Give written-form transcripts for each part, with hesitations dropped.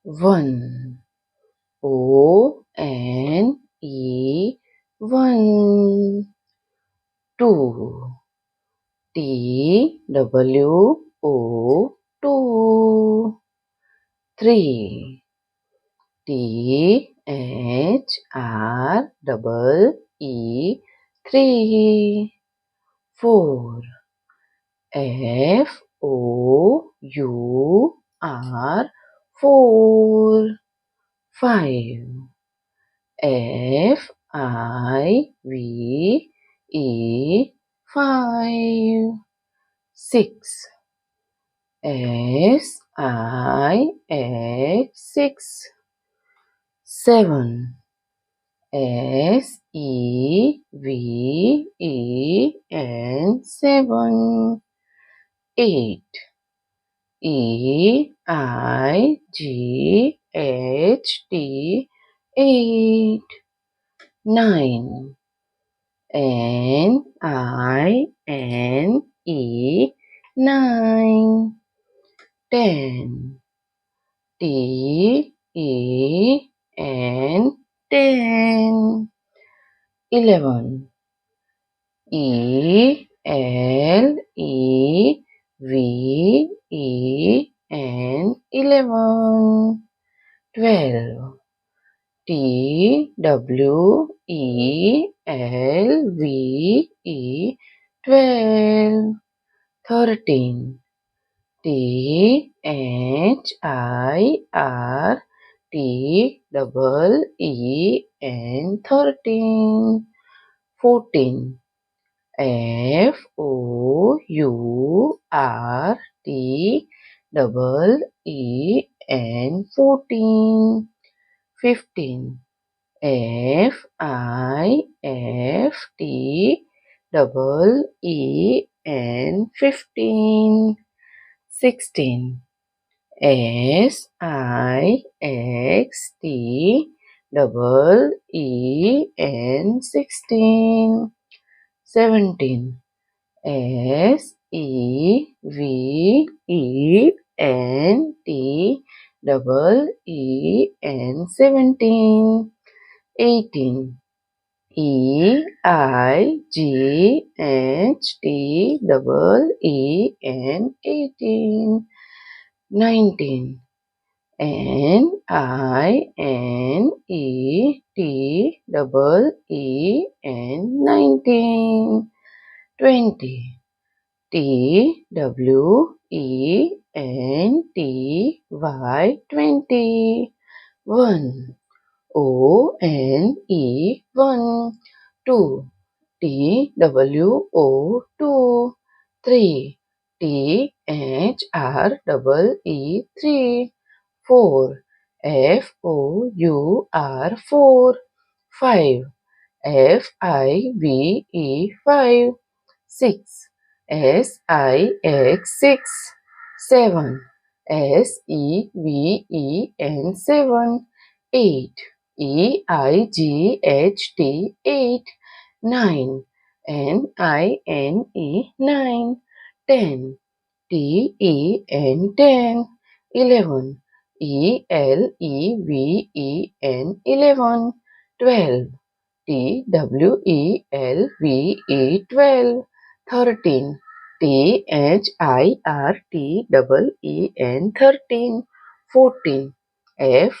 one. O-N-E, one. Two. T-W-O, two. Three. T-H-R-E-E, three. Four. F-O-U-R, four. Five. F-I-V-E, five. Six. S-I-X, six. Seven. S-E-V-E-N, seven. Eight. E-I-G-H-T, eight. Nine. N-I-N-E, nine. Ten. T-E-N, ten. 11. E-L-E-V-E-N, 11. 12. T-W-E-L-V-E, 12. 13. T-H-I-R-T-E-E-N, 13. 14. F-O-U-R-T-E-E-N, 14. 15. F-I-F-T-E-E-N, 15. 16. S-I-X-T-E-E-N, 16. 17. S-E-V-E-N-T-E-E-N, 17. 18. E-I-G-H-T-E-E-N, 18. 19. N-I-N-E-T-E-E-N, 19. 20. T-W-E-N-T-Y, 20. 1. O-N-E, one. 2. T-W-O, two. 3. T-H-R-E-E, three. 4. F-O-U-R, four. 5. F-I-V-E, five. 6. S-I-X, six. 7. S-E-V-E-N, seven. 8. E-I-G-H-T, eight. 9. N-I-N-E, nine. 10. T-E-N, ten. 11. E-L-E-V-E-N, 11. 12. T-W-E-L-V-E, 12. 13. T-H-I-R-T-E-E-N, 13. 14. F-O-U-R-T-E-E-N,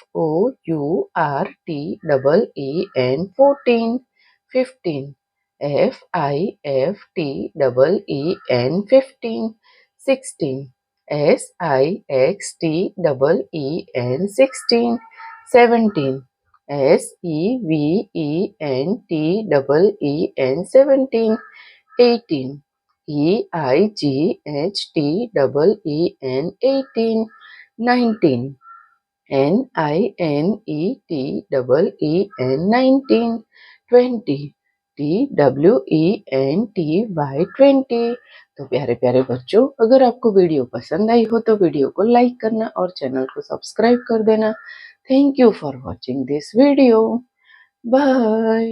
14. 15. F-I-F-T-E-E-N, 15. 16. S-I-X-T-E-E-N, 16. 17. S-E-V-E-N-T-E-E-N, 17. 18. E-I-G-H-T-E-E-N, 18. 19. N-I-N-E-T-E-E-N, 19. 20. T-W-E-N-T-Y, 20. तो प्यारे प्यारे बच्चों, अगर आपको video पसंद आई हो तो video को लाइक करना और चैनल को सब्सक्राइब कर देना। Thank you for watching this video. Bye.